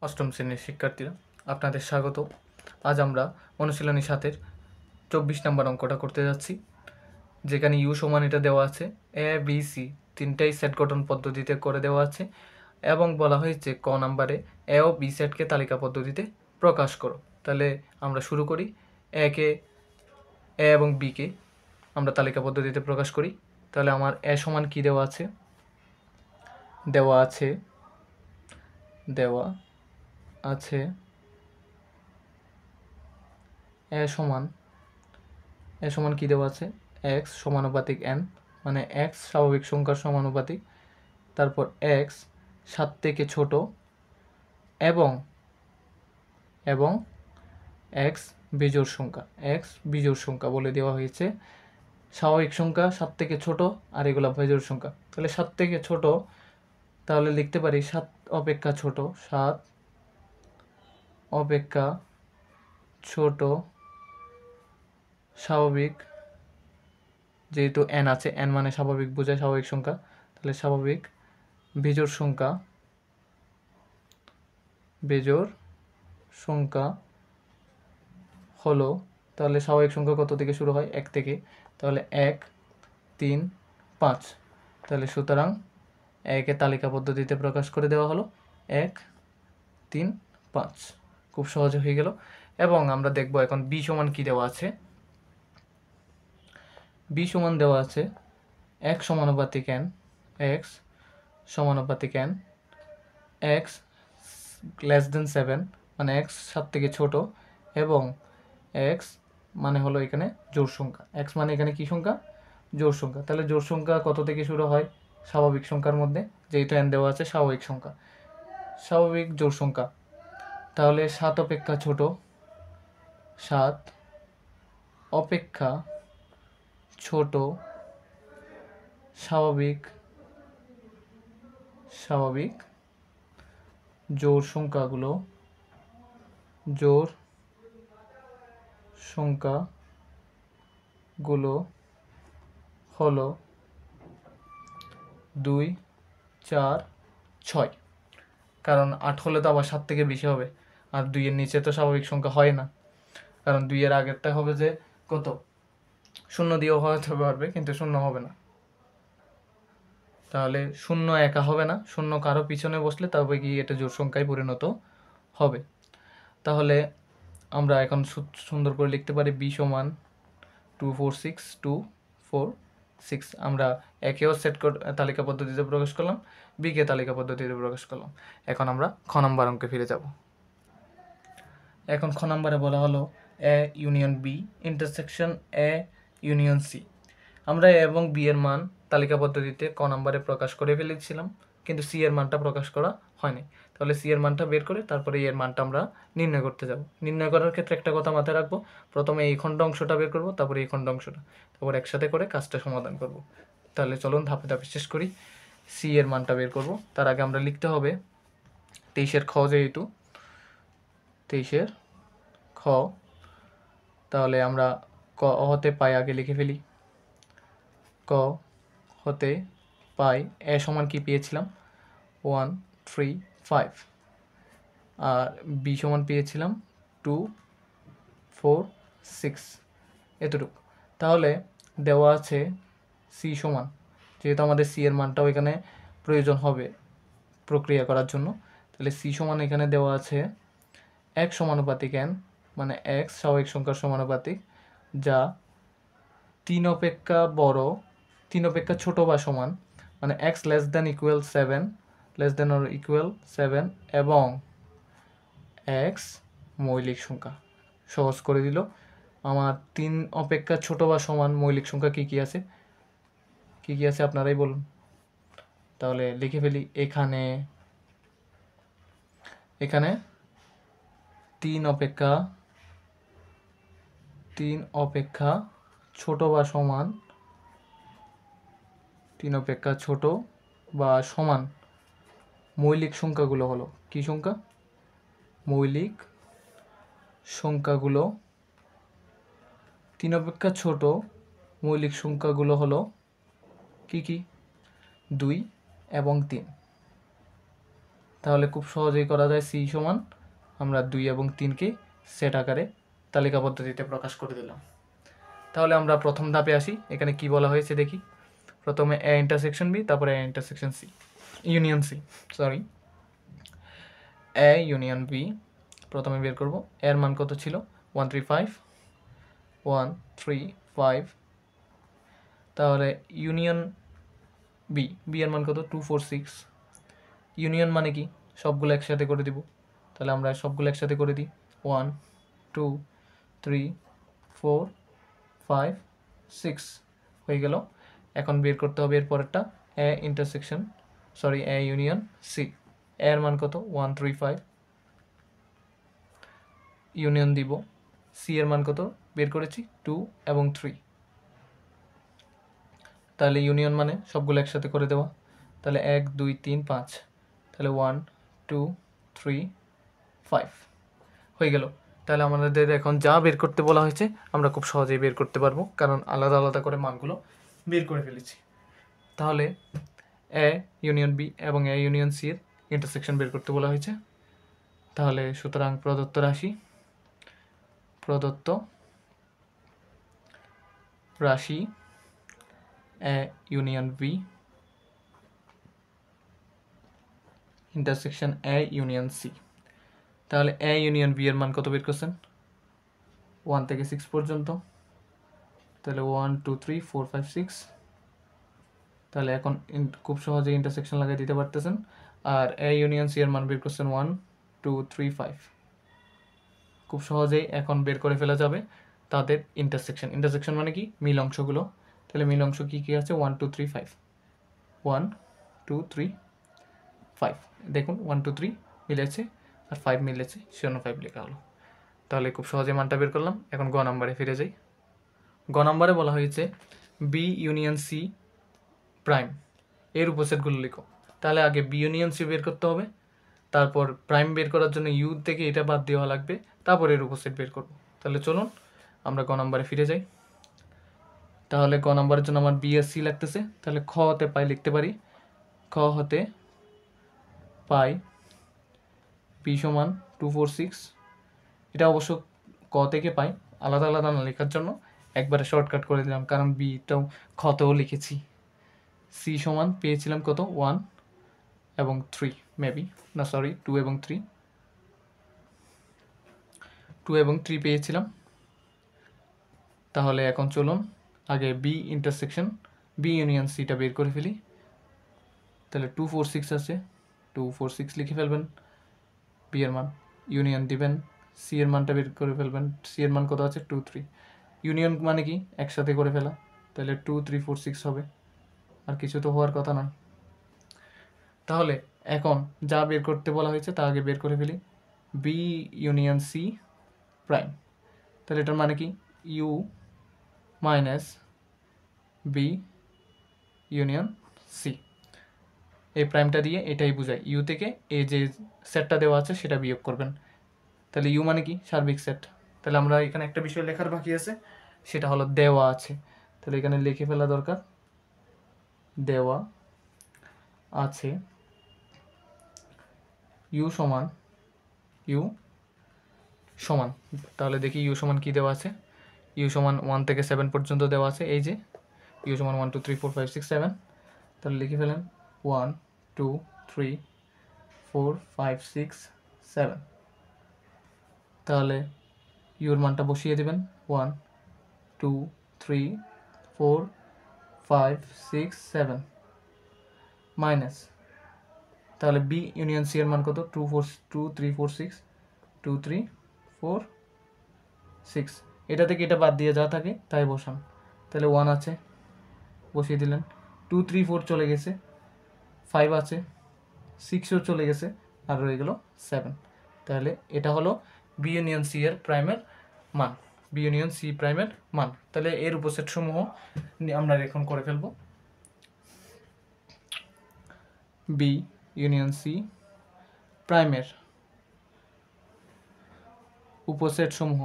অষ্টম শ্রেণীর শিক্ষার্থীরা, আপনাদের স্বাগত। আজ আমরা অনুশীলনী 7-এর 24 নম্বর অঙ্কটা করতে যাচ্ছি, যেখানে ইউ সমান এটা দেওয়া আছে, এ বি সি তিনটাই সেট গঠন পদ্ধতিতে করে দেওয়া আছে এবং বলা হয়েছে ক নাম্বারে এ ও বি সেটকে তালিকা পদ্ধতিতে প্রকাশ করো। তাহলে আমরা শুরু করি। এ এবং বিকে আমরা তালিকা পদ্ধতিতে প্রকাশ করি। তাহলে আমার এ সমান কি দেওয়া আছে? দেওয়া আছে এ সমান কি দেওয়া আছে? এক্স সমানুপাতিক এন, মানে এক্স স্বাভাবিক সংখ্যার সমানুপাতিক, তারপর এক্স 7 থেকে ছোট এবং এক্স বিজোড় সংখ্যা বলে দেওয়া হয়েছে। স্বাভাবিক সংখ্যা 7 থেকে ছোট আর এগুলো বিজোড় সংখ্যা। তাহলে 7 থেকে ছোট, তাহলে লিখতে পারি 7 অপেক্ষা ছোট স্বাভাবিক, যেহেতু এন আছে, এন মানে স্বাভাবিক বোঝায় স্বাভাবিক সংখ্যা, তাহলে স্বাভাবিক বিজোড় সংখ্যা হলো, তাহলে স্বাভাবিক সংখ্যা কত থেকে শুরু হয়? 1 থেকে, তাহলে 1 3 5। তাহলে সুতরাং একে তালিকা পদ্ধতিতে প্রকাশ করে দেওয়া হলো 1 3 5। খুব সহজে হয়ে গেল। এবং আমরা দেখব এখন বি সমান কি দেওয়া আছে। বি সমান দেওয়া আছে এক্স সমানুপাতিক এন, এক্স লেস দেন 7, মানে এক্স 7 থেকে ছোট, এবং এক্স মানে হলো এখানে জোড় সংখ্যা। এক্স মানে এখানে কি সংখ্যা? জোড় সংখ্যা। তাহলে জোড় সংখ্যা কত থেকে শুরু হয়? স্বাভাবিক সংখ্যার মধ্যে, যেহেতু এন দেওয়া আছে স্বাভাবিক জোড় সংখ্যা। তাহলে 7 অপেক্ষা ছোট স্বাভাবিক জোড় সংখ্যাগুলো হলো 2 4 6। কারণ 8 হলে তো আবার 7 থেকে বেশি হবে, আর 2 এর নিচে তো স্বাভাবিক সংখ্যা হয় না, কারণ 2 এর আগেরটা হবে যে কত? 0 দিয়েও হতে পারবে, কিন্তু 0 হবে না। তাহলে 0 একা হবে না, 0 কারো পিছনে বসলে তবে কি এটা জোড় সংখ্যায় পরিণত হবে। তাহলে আমরা এখন সুন্দর করে লিখতে পারি বি সমান 2 4 6 2 4 6। আমরা একেও তালিকা পদ্ধতিতে প্রকাশ করলাম, বিকে তালিকা পদ্ধতিতে প্রকাশ করলাম। এখন আমরা খ নম্বর অঙ্কে ফিরে যাব। এখন খ নম্বরে বলা হলো A union B intersection A union C. আমরা এ এবং বি এর মান তালিকা পদ্ধতিতে ক নম্বরে প্রকাশ করে ফেলেছিলাম, কিন্তু সি এর মানটা প্রকাশ করা হয়নি। তাহলে সি এর মানটা বের করে তারপরে এর মানটা আমরা নির্ণয় করতে যাব। নির্ণয় করার ক্ষেত্রে একটা কথা মাথায় রাখবো, প্রথমে এই খণ্ড অংশটা বের করবো, তারপরে এই খণ্ড অংশটা, তারপর একসাথে করে কাজটা সমাধান করব। তাহলে চলুন ধাপে ধাপে শেষ করি। সি এর মানটা বের করব, তার আগে আমরা লিখতে হবে 23-এর খ, যেহেতু 23-এর খ, তাহলে আমরা ক হতে পাই আগে লিখে ফেলি। ক হতে পাই এ সমান কি পেয়েছিলাম? 1 3 5, আর বি সমান পেয়েছিলাম 2 4 6, এতটুকু। তাহলে দেওয়া আছে সি সমান, যেহেতু আমাদের সি এর মানটাও এখানে প্রয়োজন হবে প্রক্রিয়া করার জন্য, তাহলে সি সমান এখানে দেওয়া আছে এক সমানুপাতিক এন, মানে এক্স স্বাভাবিক সংখ্যার সমানুপাতিক, যা 3 অপেক্ষা ছোট বা সমান, মানে x less than or equal 7, এবং এক্স মৌলিক সংখ্যা। সহজ করে দিল। আমার 3 অপেক্ষা ছোট বা সমান মৌলিক সংখ্যা কি কি আছে আপনারাই বলুন। তাহলে লিখে ফেলি। এখানে 3 অপেক্ষা ছোট বা সমান, 3 অপেক্ষা ছোট বা সমান মৌলিক সংখ্যাগুলো হলো কি সংখ্যা? মৌলিক সংখ্যাগুলো 3 অপেক্ষা ছোট মৌলিক সংখ্যাগুলো হলো কি 2 এবং 3। তাহলে খুব সহজেই করা যায় সি সমান আমরা 2 এবং 3কে সেট আকারে তালিকা পদ্ধতিতে প্রকাশ করে দিলাম। তাহলে আমরা প্রথম ধাপে আসি। এখানে কি বলা হয়েছে দেখি। প্রথমে এ ইন্টারসেকশন বি, তারপরে A intersection C, union C, sorry A union B প্রথমে বের করব। এর মান কত ছিল 135, তাহলে ইউনিয়ন বি, বি এর মান কত 246। ইউনিয়ন মানে কি সবগুলো একসাথে করে দিব, তাহলে আমরা সবগুলো একসাথে করে দিই 1 2 3 4 5 6 হয়ে গেল। এখন বের করতে হবে এর পরেরটা A intersection sorry A union C. এর মান কত 135, ইউনিয়ন দিব। সি এর মান কত বের করেছি 2 এবং 3, তাহলে ইউনিয়ন মানে সবগুলো একসাথে করে দেওয়া। তাহলে 1 2 3 5, তাহলে 1 2 3 5 হয়ে গেল। তাহলে আমাদের এখন যা বের করতে বলা হয়েছে আমরা খুব সহজেই বের করতে পারবো, কারণ আলাদা আলাদা করে মানগুলো বের করে ফেলেছি। তাহলে এ ইউনিয়ন বি এবং এ ইউনিয়ন সি এর ইন্টারসেকশন বের করতে বলা হয়েছে। তাহলে সুতরাং প্রদত্ত রাশি A union B intersection A union C. তাহলে এ ইউনিয়ন বি এর মান কত বের করছেন 1 থেকে 6 পর্যন্ত, তাহলে 1 2 3 4 5 6। তাহলে এখন খুব সহজে ইন্টারসেকশন লাগাই দিতে পারতেছেন। আর এ ইউনিয়ন সি এর মান বের করছেন 1 2 3 5। খুব সহজেই এখন বের করে ফেলা যাবে তাদের ইন্টারসেকশন। ইন্টারসেকশন মানে কি মিল অংশগুলো। তাহলে মিল অংশ কী কী আছে 1 2 3 5, 1 2 3 5, দেখুন 1 2 3 মিলেছে আর 5 মিলেছে, সেজন্য 5 লেখা হলো। তাহলে খুব সহজে মানটা বের করলাম। এখন গ নাম্বারে ফিরে যাই। গ নাম্বারে বলা হয়েছে বি ইউনিয়ন সি প্রাইম এর উপসেটগুলো লিখো। তাহলে আগে বি ইউনিয়ন সি বের করতে হবে, তারপর প্রাইম বের করার জন্য ইউ থেকে এটা বাদ দেওয়া লাগবে, তারপর এর উপসেট বের করব। তাহলে চলুন আমরা গ নাম্বারে ফিরে যাই। তাহলে গ নাম্বারের জন্য আমার বি আর সি লাগতেছে। তাহলে খ হতে পাই লিখতে পারি, খ হতে পাই বি সমান 246। এটা অবশ্য ক থেকে পাই, আলাদা আলাদা না লেখার জন্য একবারে শর্টকাট করে দিলাম, কারণ বিটাও খতেও লিখেছি। সি সমান পেয়েছিলাম কত 1 এবং 3, মেবি না সরি 2 এবং 3, 2 এবং 3 পেয়েছিলাম। তাহলে এখন চলুন আগে বি ইন্টারসেকশন বি ইউনিয়ন সিটা বের করে ফেলি। তাহলে 246 আছে, 246 লিখে ফেলবেন বি এর মান, ইউনিয়ন দিবেন, সি এর মানটা বের করে ফেলবেন। সি এর মান কত আছে 2 3, ইউনিয়ন মানে কি একসাথে করে ফেলা, তাহলে 2 3 4 6 হবে, আর কিছু তো হওয়ার কথা নয়। তাহলে এখন যা বের করতে বলা হয়েছে তা আগে বের করে ফেলি। বি ইউনিয়ন সি প্রাইম, তাহলে এটার মানে কি U minus B union C. এই প্রাইমটা দিয়ে এটাই বোঝায়, ইউ থেকে এই যে সেটটা দেওয়া আছে সেটা বিয়োগ করবেন। তাহলে ইউ মানে কি সার্বিক সেট। তাহলে আমরা এখানে একটা বিষয় লেখার বাকি আছে, সেটা হলো দেওয়া আছে। তাহলে এখানে লিখে ফেলা দরকার, দেওয়া আছে ইউ সমান তাহলে দেখি ইউ সমান কী দেওয়া আছে। ইউ সমান 1 থেকে 7 পর্যন্ত দেওয়া আছে, এই যে ইউ সমান 1 2 3 4 5 6 7। তাহলে লিখে ফেলেন 1 2 3 4 5 6 7। তাহলে ইউর মানটা বসিয়ে দেবেন 1 2 3 4 5 6 7 মাইনাস, তাহলে বি ইউনিয়ন সি এর মান কত 2 3 4 6, 2 3 4 6। এটা থেকে এটা বাদ দিয়ে যা থাকে তাই বসান। তাহলে 1 আছে বসিয়ে দিলেন, 2 3 4 চলে গেছে, 5 আছে, 6ও চলে গেছে, আর রয়ে গেল 7। তাহলে এটা হলো বি ইউনিয়ন সি এর প্রাইমের মান, বি ইউনিয়ন সি প্রাইমের মান। তাহলে এর উপসেট সমূহ আমরা এখন করে ফেলব। বি ইউনিয়ন সি প্রাইমের উপসেট সমূহ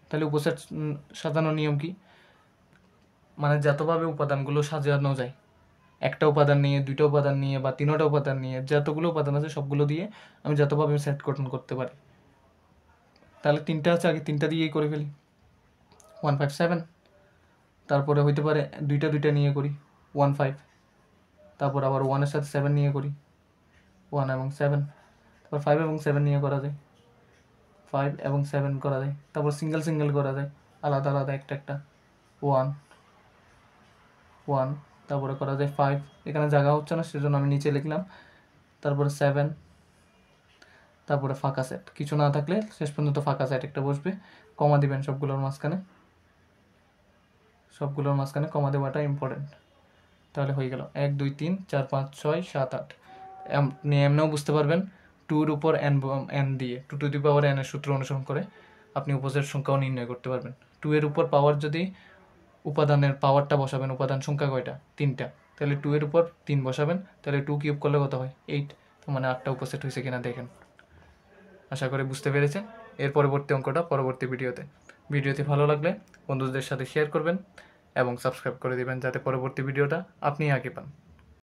তাহলে উপসেট সাজানোর নিয়ম কি, মানে যতভাবে উপাদানগুলো সাজানো যায় একটা উপাদান নিয়ে, দুইটা উপাদান নিয়ে বা তিনটা উপাদান নিয়ে, যতগুলো উপাদান আছে সবগুলো দিয়ে আমি যতভাবে সেট গঠন করতে পারি। তাহলে তিনটা আছে, আগে তিনটা দিয়েই করে ফেলি। 157, তারপরে হইতে পারে দুইটা নিয়ে করি 15, তারপর আবার 1-এর সাথে 7 নিয়ে করি 1 এবং 7, তারপর 5 এবং 7 নিয়ে করা যায় 5 এবং 7 করা যায়, তারপর সিঙ্গেল করা যায় আলাদা আলাদা একটা 1 1, তারপরে করা যায় 5, এখানে জায়গা হচ্ছে না সেজন্য আমি নিচে লিখলাম, তারপরে 7, তারপরে ফাঁকা সেট, কিছু না থাকলে শেষ পর্যন্ত ফাঁকা সেট একটা বসবে, কমা দিবেন সবগুলোর মাঝখানে কমা দেওয়াটা ইম্পর্টেন্ট। তাহলে হয়ে গেল 1 2 3 4 5 6 7 8। আপনি এমনিও বুঝতে পারবেন 2-এর উপর n দিয়ে 2 টু দি পাওয়ার n এর সূত্র অনুসরণ করে আপনি উপসেট সংখ্যাও নির্ণয় করতে পারবেন। 2-এর উপর পাওয়ার যদি উপাদানের পাওয়ারটা বসাবেন, উপাদান সংখ্যা কয়টা? 3টা, তাহলে 2-এর উপর 3 বসাবেন, তাহলে 2 কিউব করলে কত হয়? 8, তো মানে 8টা উপসেট হয়েছে কিনা দেখেন। আশা করি বুঝতে পেরেছেন। এর পরবর্তী অঙ্কটা পরবর্তী ভিডিওতে ভালো লাগলে বন্ধুদের সাথে শেয়ার করবেন এবং সাবস্ক্রাইব করে দিবেন যাতে পরবর্তী ভিডিওটা আপনি আগে পান।